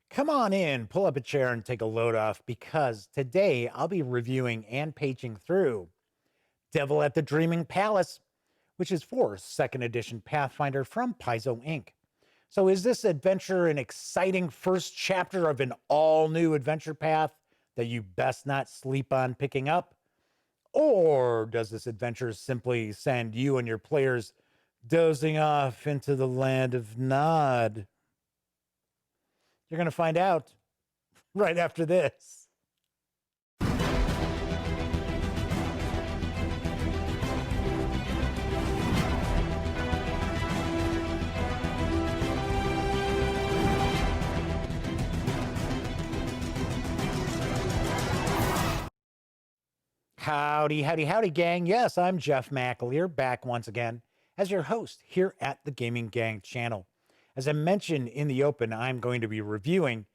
Come on in, pull up a chair, and take a load off because today I'll be reviewing and paging through Devil at the Dreaming Palace, which is for second edition Pathfinder from Paizo Inc. So, is this adventure an exciting first chapter of an all new adventure path that you best not sleep on picking up? Or does this adventure simply send you and your players dozing off into the land of Nod? You're going to find out right after this. Howdy, howdy, howdy, gang. Yes, I'm Jeff McAleer, back once again as your host here at the Gaming Gang channel. As I mentioned in the open, I'm going to be reviewing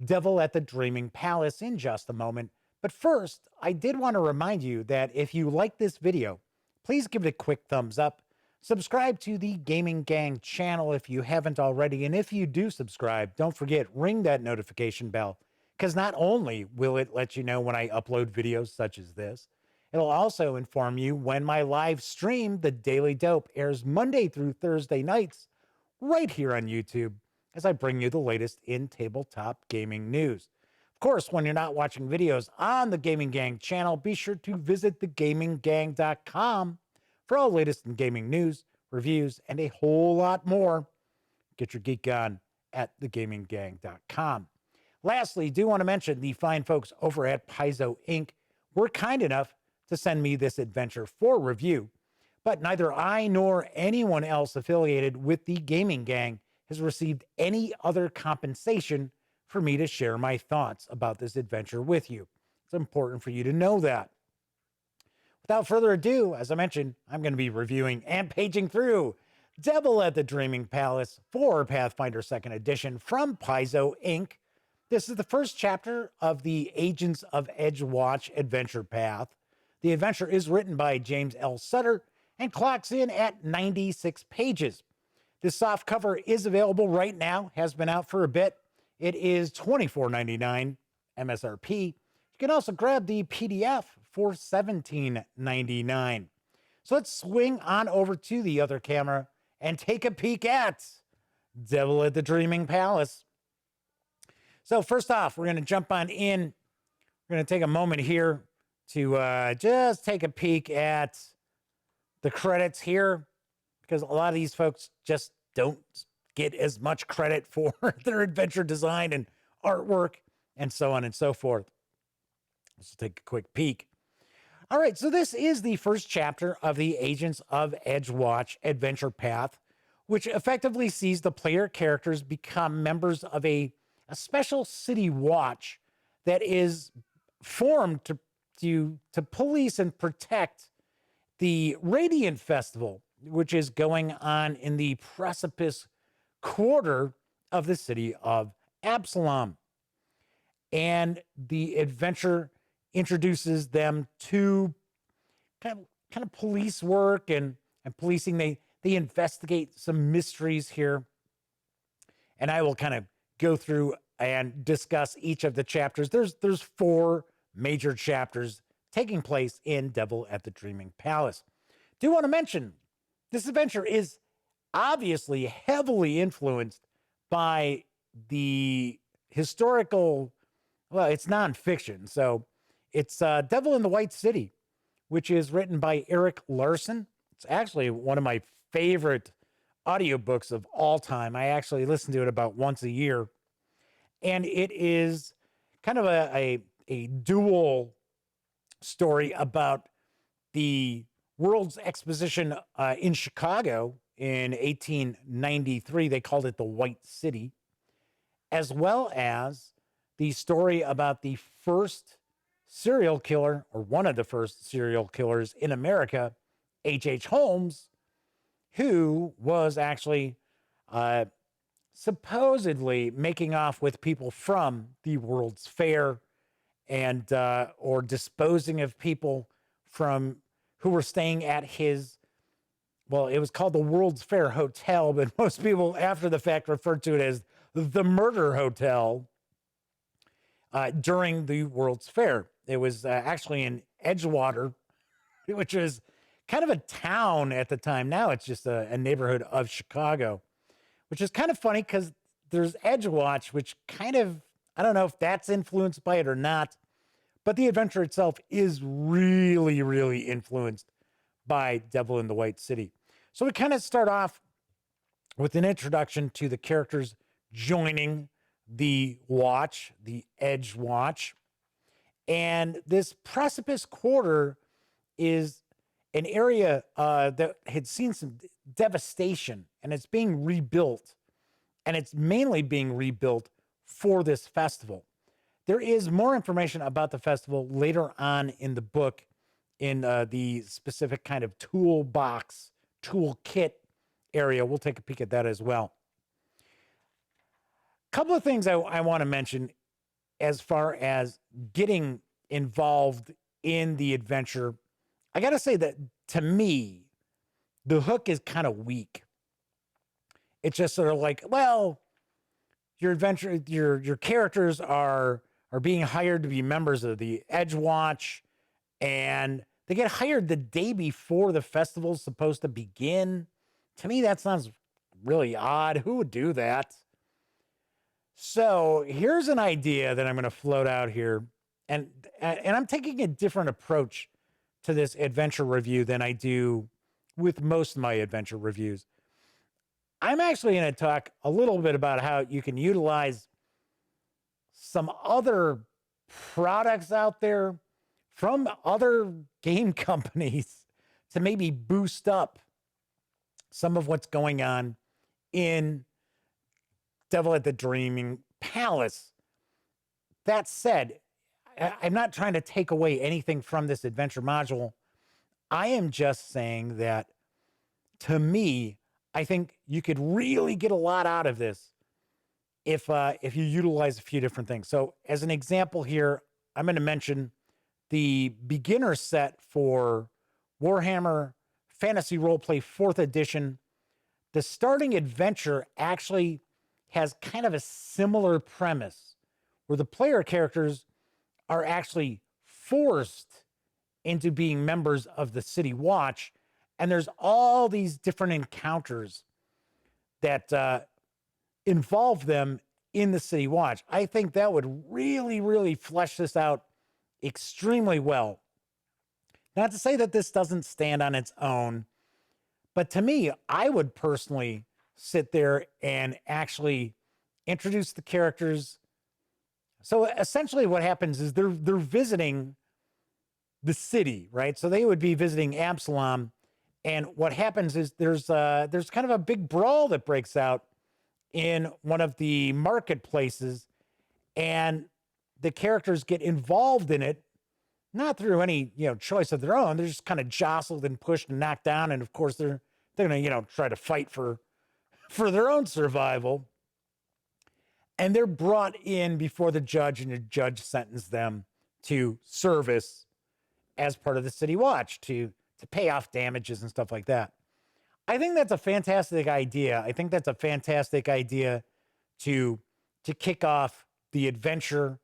Devil at the Dreaming Palace in just a moment. But first, I did want to remind you that if you like this video, please give it a quick thumbs up. Subscribe to the Gaming Gang channel if you haven't already. And if you do subscribe, don't forget, ring that notification bell, because not only will it let you know when I upload videos such as this, it'll also inform you when my live stream, The Daily Dope, airs Monday through Thursday nights right here on YouTube as I bring you the latest in tabletop gaming news. Of course, when you're not watching videos on the Gaming Gang channel, be sure to visit thegaminggang.com for all latest in gaming news, reviews, and a whole lot more. Get your geek on at thegaminggang.com. Lastly, do want to mention the fine folks over at Paizo Inc. were kind enough to send me this adventure for review, but neither I nor anyone else affiliated with the Gaming Gang has received any other compensation for me to share my thoughts about this adventure with you. It's important for you to know that. Without further ado, as I mentioned, I'm going to be reviewing and paging through Devil at the Dreaming Palace for Pathfinder 2nd Edition from Paizo Inc. This is the first chapter of the Agents of Edgewatch adventure path. The adventure is written by James L. Sutter and clocks in at 96 pages. This soft cover is available right now, has been out for a bit. It is $24.99 MSRP. You can also grab the PDF for $17.99. So let's swing on over to the other camera and take a peek at Devil at the Dreaming Palace. So first off, we're going to jump on in. We're going to take a moment here to just take a peek at the credits here, because a lot of these folks just don't get as much credit for their adventure design and artwork and so on and so forth. Let's take a quick peek. All right, so this is the first chapter of the Agents of Edgewatch adventure path, which effectively sees the player characters become members of a special city watch that is formed to police and protect the Radiant Festival, which is going on in the precipice quarter of the city of Absalom. And the adventure introduces them to kind of police work and policing. They investigate some mysteries here. And I will kind of go through and discuss each of the chapters. There's 4 major chapters taking place in Devil at the Dreaming Palace. Do want to mention this adventure is obviously heavily influenced by the historical, well, it's nonfiction. So it's Devil in the White City, which is written by Eric Larson. It's actually one of my favorite audiobooks of all time. I actually listen to it about once a year. And it is kind of a dual story about the World's Exposition in Chicago in 1893. They called it the White City, as well as the story about the first serial killer, or one of the first serial killers in America, H.H. Holmes, who was actually supposedly making off with people from the World's Fair and or disposing of people from who were staying at his, well, it was called the World's Fair Hotel, but most people after the fact referred to it as the Murder Hotel. during the World's Fair. It was actually in Edgewater, which was kind of a town at the time. Now it's just a neighborhood of Chicago, which is kind of funny because there's Edgewatch, which kind of, I don't know if that's influenced by it or not, but the adventure itself is really, really influenced by Devil in the White City. So we kind of start off with an introduction to the characters joining the watch, the Edge Watch. And this Precipice Quarter is an area that had seen some devastation, and it's being rebuilt. And it's mainly being rebuilt for this festival. There is more information about the festival later on in the book in the specific kind of toolbox, toolkit area. We'll take a peek at that as well. A couple of things I want to mention as far as getting involved in the adventure. I got to say that to me, the hook is kind of weak. It's just sort of like, well, your adventure, your characters are being hired to be members of the Edge Watch, and they get hired the day before the festival's supposed to begin. To me, that sounds really odd. Who would do that? So here's an idea that I'm going to float out here, and I'm taking a different approach to this adventure review than I do with most of my adventure reviews. I'm actually going to talk a little bit about how you can utilize some other products out there from other game companies to maybe boost up some of what's going on in Devil at the Dreaming Palace. That said, I'm not trying to take away anything from this adventure module. I am just saying that, to me, I think you could really get a lot out of this if you utilize a few different things. So as an example here, I'm going to mention the beginner set for Warhammer Fantasy Roleplay 4th Edition. The starting adventure actually has kind of a similar premise where the player characters are actually forced into being members of the City Watch. And there's all these different encounters that involve them in the City Watch. I think that would really, really flesh this out extremely well. Not to say that this doesn't stand on its own, but to me, I would personally sit there and actually introduce the characters. So essentially what happens is they're visiting the city, right? So they would be visiting Absalom. And what happens is there's kind of a big brawl that breaks out in one of the marketplaces, and the characters get involved in it, not through any choice of their own. They're just kind of jostled and pushed and knocked down, and of course they're gonna try to fight for their own survival. And they're brought in before the judge, and the judge sentenced them to service as part of the City Watch to pay off damages and stuff like that. I think that's a fantastic idea. I think that's a fantastic idea to kick off the adventure.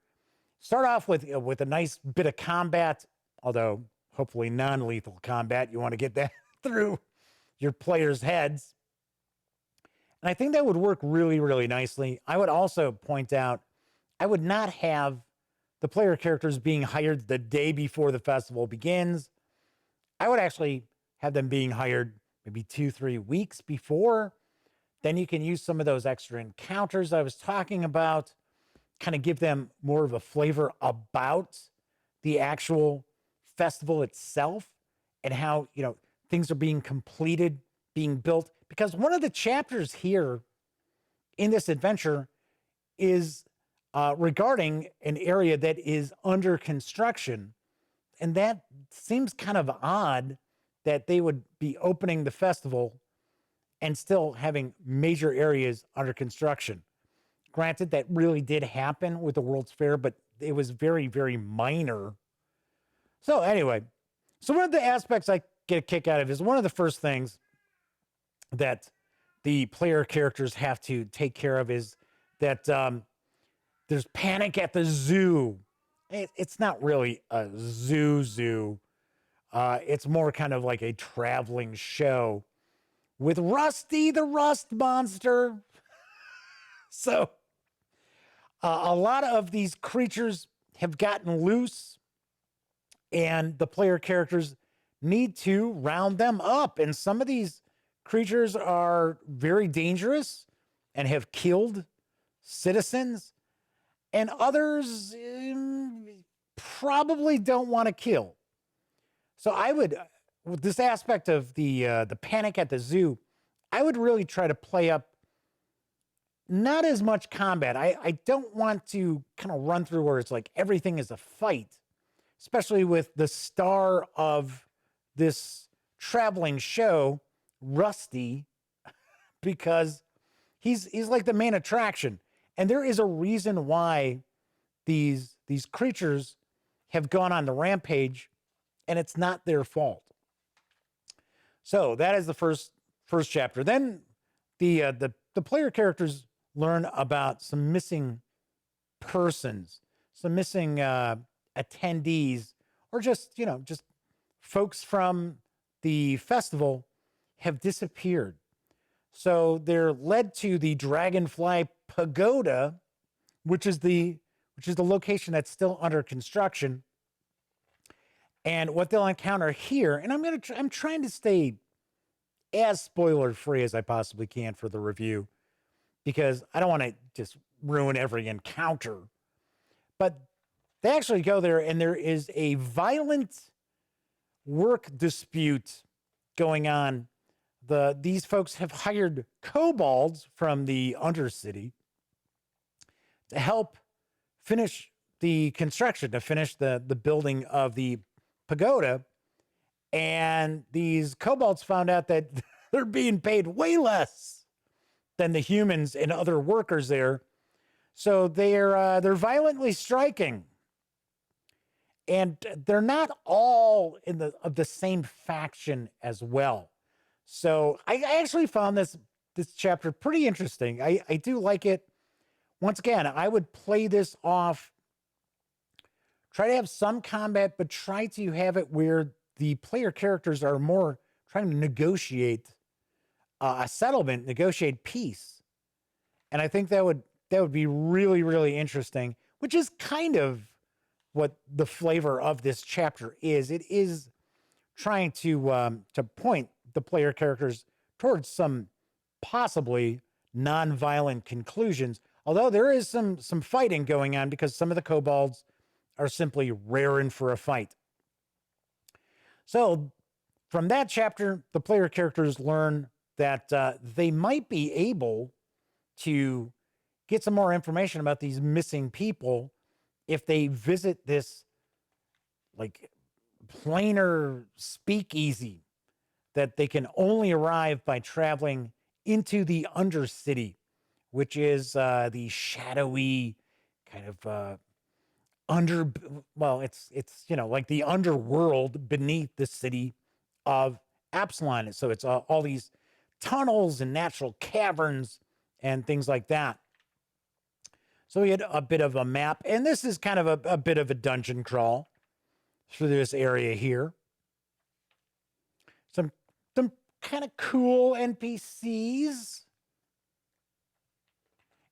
Start off with a nice bit of combat, although hopefully non-lethal combat. You want to get that through your players' heads. And I think that would work really, really nicely. I would also point out, I would not have the player characters being hired the day before the festival begins. I would actually have them being hired maybe 2-3 weeks before. Then you can use some of those extra encounters I was talking about, kind of give them more of a flavor about the actual festival itself and how, things are being completed, being built. Because one of the chapters here in this adventure is regarding an area that is under construction. And that seems kind of odd that they would be opening the festival and still having major areas under construction. Granted, that really did happen with the World's Fair, but it was very, very minor. So anyway, so one of the aspects I get a kick out of is one of the first things that the player characters have to take care of is that There's Panic at the Zoo. It's not really a zoo. It's more kind of like a traveling show with Rusty the Rust Monster. So a lot of these creatures have gotten loose, and the player characters need to round them up. And some of these creatures are very dangerous and have killed citizens, and others probably don't want to kill. So I would, with this aspect of the Panic at the Zoo, I would really try to play up not as much combat. I don't want to kind of run through where it's like everything is a fight, especially with the star of this traveling show, Rusty, because he's like the main attraction. And there is a reason why these creatures have gone on the rampage, and it's not their fault. So that is the first chapter. Then the player characters learn about some missing persons, some missing attendees, or just folks from the festival have disappeared. So they're led to the Dragonfly Pagoda, which is the location that's still under construction. And what they'll encounter here, and I'm trying to stay as spoiler free as I possibly can for the review, because I don't want to just ruin every encounter. But they actually go there, and there is a violent work dispute going on. These folks have hired kobolds from the Undercity to help finish the construction, to finish the building of the pagoda. And these kobolds found out that they're being paid way less than the humans and other workers there. So they're violently striking. And they're not all of the same faction as well. So I actually found this chapter pretty interesting. I do like it. Once again, I would play this off, try to have some combat, but try to have it where the player characters are more trying to negotiate a settlement, negotiate peace. And I think that would be really, really interesting, which is kind of what the flavor of this chapter is. It is trying to point the player characters towards some possibly non-violent conclusions, although there is some fighting going on because some of the kobolds are simply raring for a fight. So from that chapter, the player characters learn that they might be able to get some more information about these missing people if they visit this like planar speakeasy that they can only arrive by traveling into the Undercity, which is the shadowy kind of it's like the underworld beneath the city of Absalon. So it's all these tunnels and natural caverns and things like that. So we had a bit of a map, and this is kind of a bit of a dungeon crawl through this area here. Some kind of cool NPCs.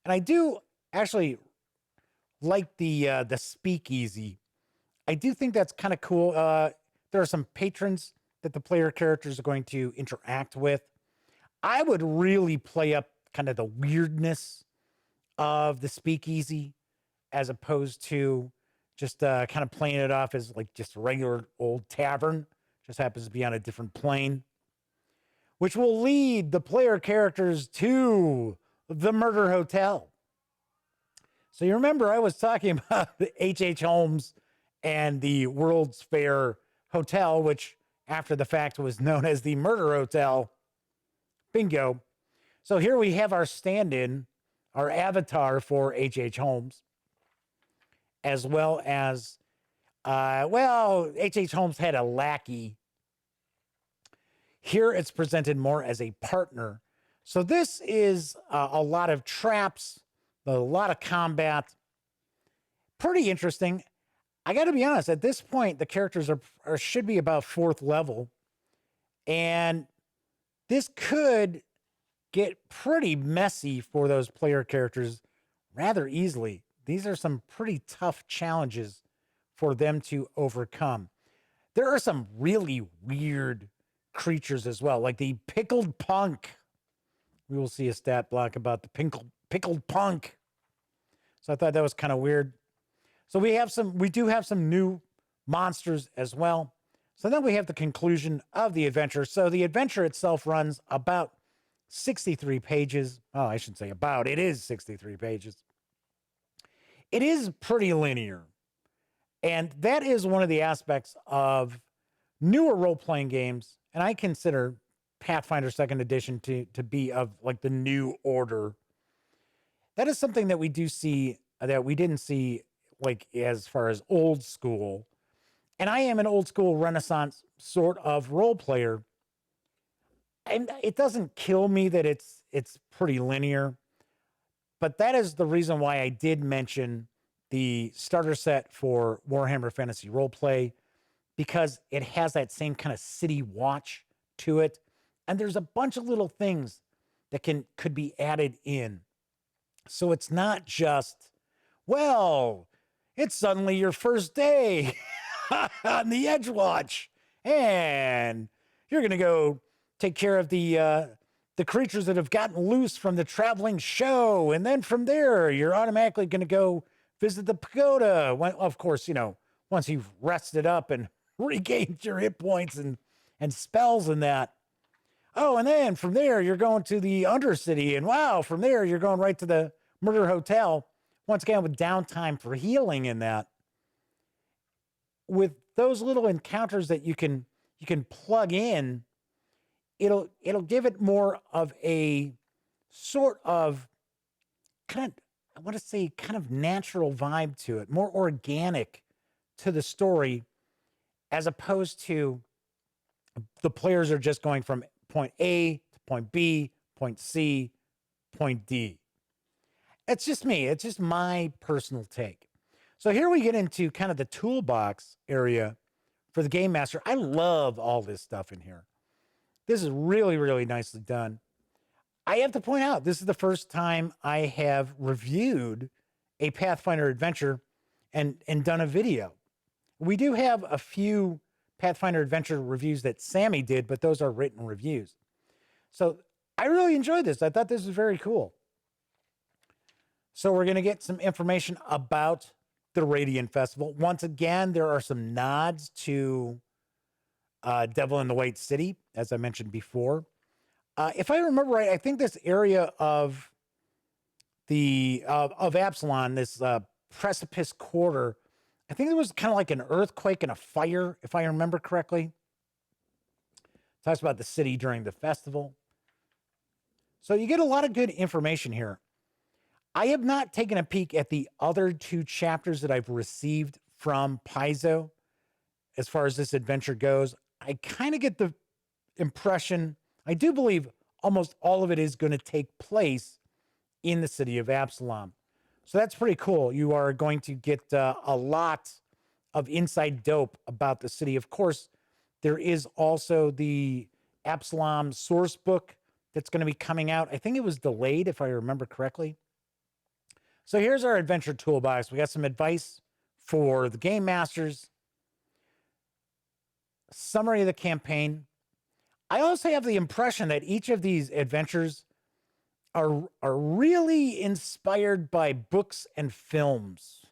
And I do actually like the speakeasy. I do think that's kind of cool. There are some patrons that the player characters are going to interact with. I would really play up kind of the weirdness of the speakeasy as opposed to just kind of playing it off as like just a regular old tavern. Just happens to be on a different plane, which will lead the player characters to the Murder Hotel. So you remember I was talking about H.H. Holmes and the World's Fair Hotel, which after the fact was known as the Murder Hotel. Bingo. So here we have our stand-in, our avatar for H.H. Holmes, as well as, H.H. Holmes had a lackey. Here it's presented more as a partner. So this is a lot of traps, a lot of combat, Pretty interesting. I got to be honest, at this point, the characters are should be about 4th level. And this could get pretty messy for those player characters rather easily. These are some pretty tough challenges for them to overcome. There are some really weird creatures as well, like the pickled punk. We will see a stat block about the pickled punk. So I thought that was kind of weird. So we do have some new monsters as well. So then we have the conclusion of the adventure. So the adventure itself runs about 63 pages. Oh, I should say about. It is 63 pages. It is pretty linear. And that is one of the aspects of newer role-playing games. And I consider Pathfinder 2nd Edition to be of like the new order. That is something that we do see that we didn't see like as far as old school. And I am an old school Renaissance sort of role player. And it doesn't kill me that it's pretty linear. But that is the reason why I did mention the starter set for Warhammer Fantasy Roleplay, because it has that same kind of city watch to it. And there's a bunch of little things that could be added in. So it's not just, well, it's suddenly your first day on the Edgewatch, and you're going to go take care of the creatures that have gotten loose from the traveling show. And then from there, you're automatically going to go visit the pagoda. When, of course, once you've rested up and regained your hit points and spells and that. Oh, and then from there, you're going to the Undercity. And wow, from there, you're going right to the Murder Hotel. Once again, with downtime for healing in that. With those little encounters that you can plug in, it'll give it more of a sort of kind of natural vibe to it, more organic to the story, as opposed to the players are just going from point A to point B, point C, point D. It's just me. It's just my personal take. So here we get into kind of the toolbox area for the Game Master. I love all this stuff in here. This is really, really nicely done. I have to point out, this is the first time I have reviewed a Pathfinder adventure and done a video. We do have a few Pathfinder adventure reviews that Sammy did, but those are written reviews. So I really enjoyed this. I thought this was very cool. So we're going to get some information about the Radiant Festival. Once again, there are some nods to Devil in the White City, as I mentioned before. If I remember right, I think this area of Absalom, this precipice quarter, I think there was kind of like an earthquake and a fire, if I remember correctly. Talks about the city during the festival. So you get a lot of good information here. I have not taken a peek at the other 2 chapters that I've received from Paizo as far as this adventure goes. I kind of get the impression, I do believe almost all of it is going to take place in the city of Absalom. So that's pretty cool. You are going to get a lot of inside dope about the city. Of course, there is also the Absalom source book that's going to be coming out. I think it was delayed, if I remember correctly. So here's our adventure toolbox. We got some advice for the game masters, summary of the campaign. I also have the impression that each of these adventures are really inspired by books and films.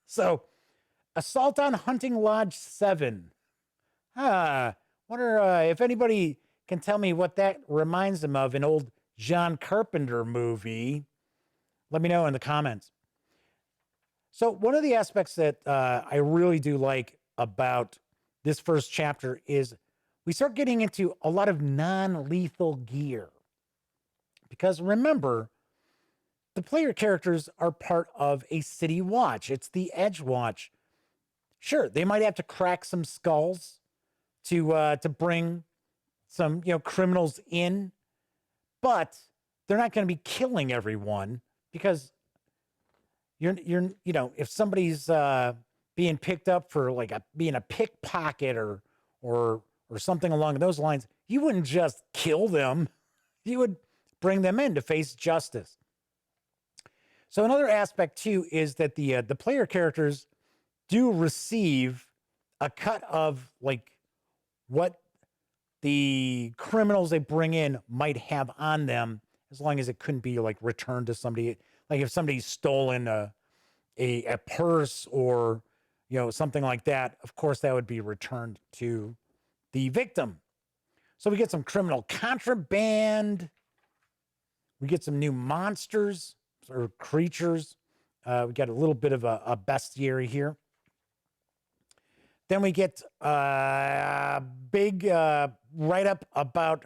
So, Assault on Hunting Lodge 7. Wonder if anybody can tell me what that reminds them of, an old John Carpenter movie. Let me know in the comments. So one of the aspects that I really do like about this first chapter is we start getting into a lot of non-lethal gear. Because remember, the player characters are part of a city watch. It's the Edgewatch. Sure, they might have to crack some skulls to bring some criminals in, but they're not going to be killing everyone because if somebody's being picked up for like being a pickpocket or something along those lines, you wouldn't just kill them. You would bring them in to face justice. So another aspect too is that the player characters do receive a cut of like what the criminals they bring in might have on them, as long as it couldn't be like returned to somebody. Like if somebody's stolen a purse or something like that, of course that would be returned to the victim. So we get some criminal contraband. We get some new monsters or creatures. We got a little bit of a bestiary here. Then we get a big write-up about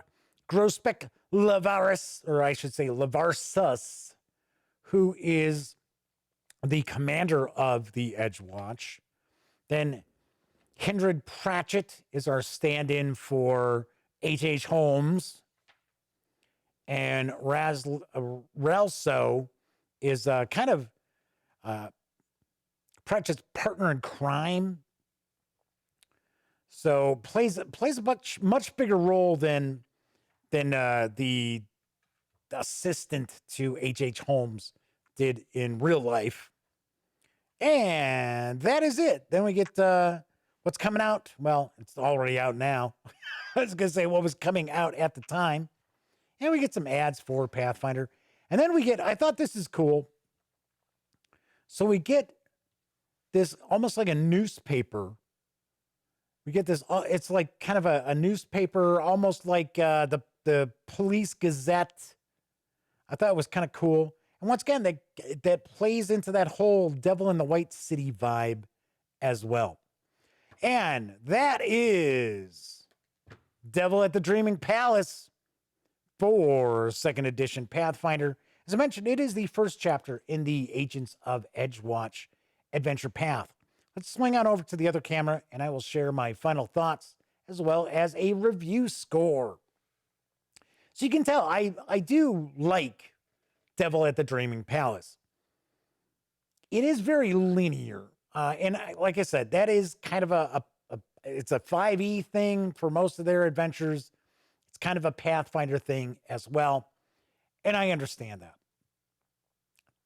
Grospek Lavaris, or I should say Lavarsus, who is the commander of the Edgewatch. Then Kindred Pratchett is our stand-in for H.H. Holmes. And Relso is kind of Pratchett's partner in crime. So plays a much bigger role than the assistant to H.H. Holmes did in real life. And that is it. Then we get what's coming out. Well, it's already out now. I was going to say what was coming out at the time. And we get some ads for Pathfinder. And then we get, I thought this is cool. So we get this almost like a newspaper. We get this, it's like kind of a newspaper, almost like the Police Gazette. I thought it was kind of cool. And once again, that plays into that whole Devil in the White City vibe as well. And that is Devil at the Dreaming Palace for 2nd edition Pathfinder. As I mentioned, it is the first chapter in the Agents of Edgewatch adventure path. Let's swing on over to the other camera and I will share my final thoughts as well as a review score. So you can tell I do like Devil at the Dreaming Palace. It is very linear. Like I said, that is kind of it's a 5e thing for most of their adventures. It's kind of a Pathfinder thing as well. And I understand that.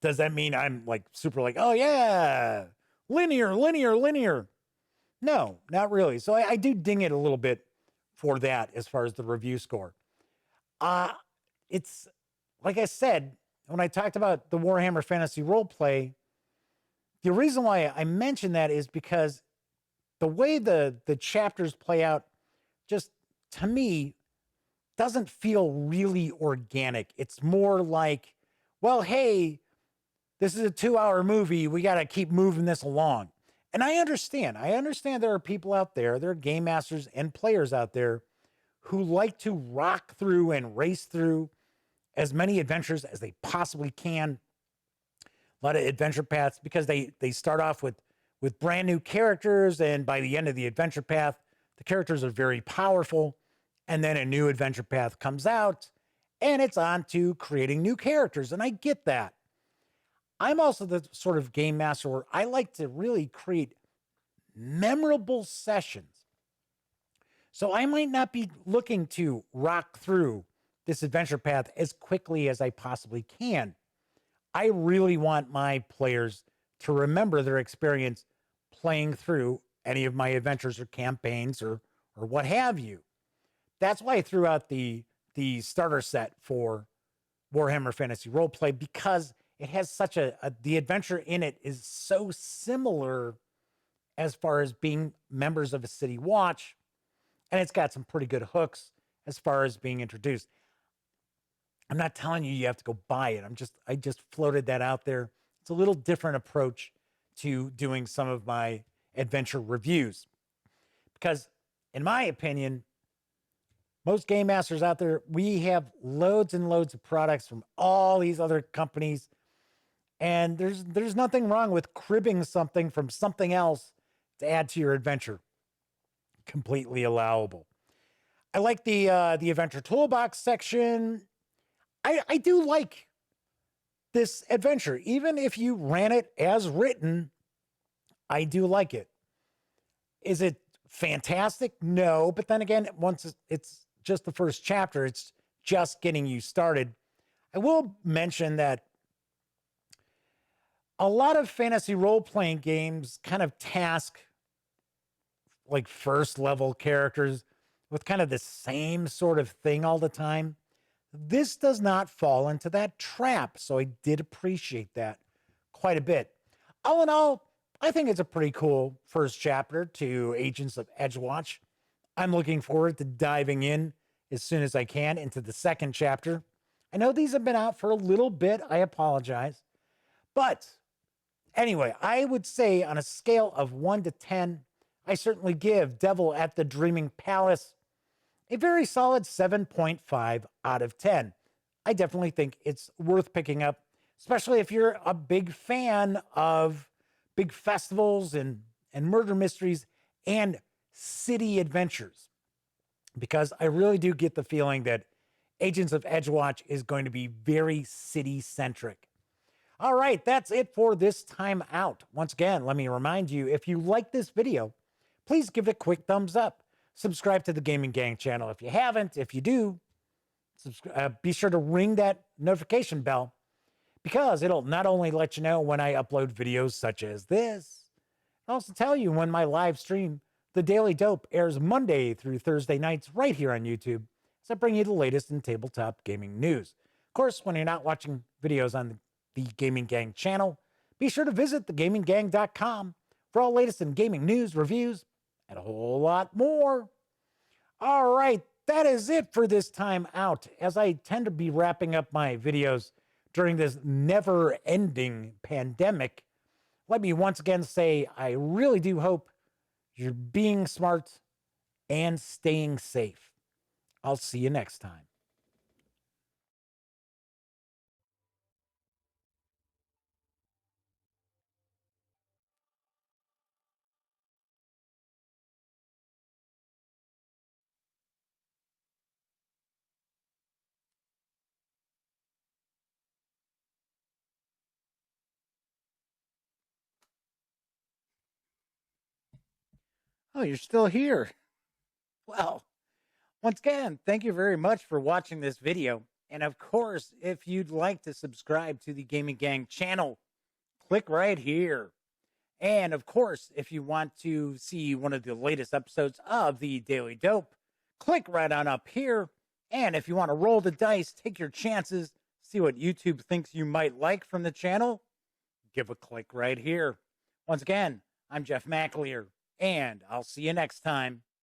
Does that mean I'm like super like, oh yeah, linear? No, not really. So I do ding it a little bit for that as far as the review score. It's like I said, when I talked about the Warhammer Fantasy Roleplay, the reason why I mentioned that is because the way the chapters play out, just to me, doesn't feel really organic. It's more like, well, hey, this is a 2-hour movie. We got to keep moving this along. And I understand. There are people out there, there are game masters and players out there who like to rock through and race through as many adventures as they possibly can. A lot of adventure paths, because they start off with brand new characters, and by the end of the adventure path, the characters are very powerful, and then a new adventure path comes out, and it's on to creating new characters, and I get that. I'm also the sort of game master where I like to really create memorable sessions. So I might not be looking to rock through this adventure path as quickly as I possibly can. I really want my players to remember their experience playing through any of my adventures or campaigns or what have you. That's why I threw out the starter set for Warhammer Fantasy Roleplay, because it has such the adventure in it is so similar as far as being members of a city watch, and it's got some pretty good hooks as far as being introduced. I'm not telling you have to go buy it. I just floated that out there. It's a little different approach to doing some of my adventure reviews, because in my opinion, most game masters out there, we have loads and loads of products from all these other companies, and there's nothing wrong with cribbing something from something else to add to your adventure. Completely allowable. I like the adventure toolbox section. I do like this adventure. Even if you ran it as written, I do like it. Is it fantastic? No, but then again, once it's just the first chapter, it's just getting you started. I will mention that a lot of fantasy role-playing games kind of task like first level characters with kind of the same sort of thing all the time. This does not fall into that trap, so I did appreciate that quite a bit. All in all, I think it's a pretty cool first chapter to Agents of Edgewatch. I'm looking forward to diving in as soon as I can into the second chapter. I know these have been out for a little bit. I apologize. But anyway, I would say on a scale of 1 to 10, I certainly give Devil at the Dreaming Palace a very solid 7.5 out of 10. I definitely think it's worth picking up, especially if you're a big fan of big festivals and murder mysteries and city adventures, because I really do get the feeling that Agents of Edgewatch is going to be very city-centric. All right, that's it for this time out. Once again, let me remind you, if you like this video, please give it a quick thumbs up. Subscribe to the Gaming Gang channel if you haven't. If you do, be sure to ring that notification bell, because it'll not only let you know when I upload videos such as this, it'll also tell you when my live stream, The Daily Dope, airs Monday through Thursday nights right here on YouTube, as I bring you the latest in tabletop gaming news. Of course, when you're not watching videos on the Gaming Gang channel, be sure to visit thegaminggang.com for all latest in gaming news, reviews, and a whole lot more. All right, that is it for this time out, as I tend to be wrapping up my videos during this never-ending pandemic. Let me once again say I really do hope you're being smart and staying safe. I'll see you next time. Oh, you're still here. Well, once again, thank you very much for watching this video. And of course, if you'd like to subscribe to the Gaming Gang channel, click right here. And of course, if you want to see one of the latest episodes of the Daily Dope, click right on up here. And if you want to roll the dice, take your chances, see what YouTube thinks you might like from the channel, give a click right here. Once again, I'm Jeff McAleer, and I'll see you next time.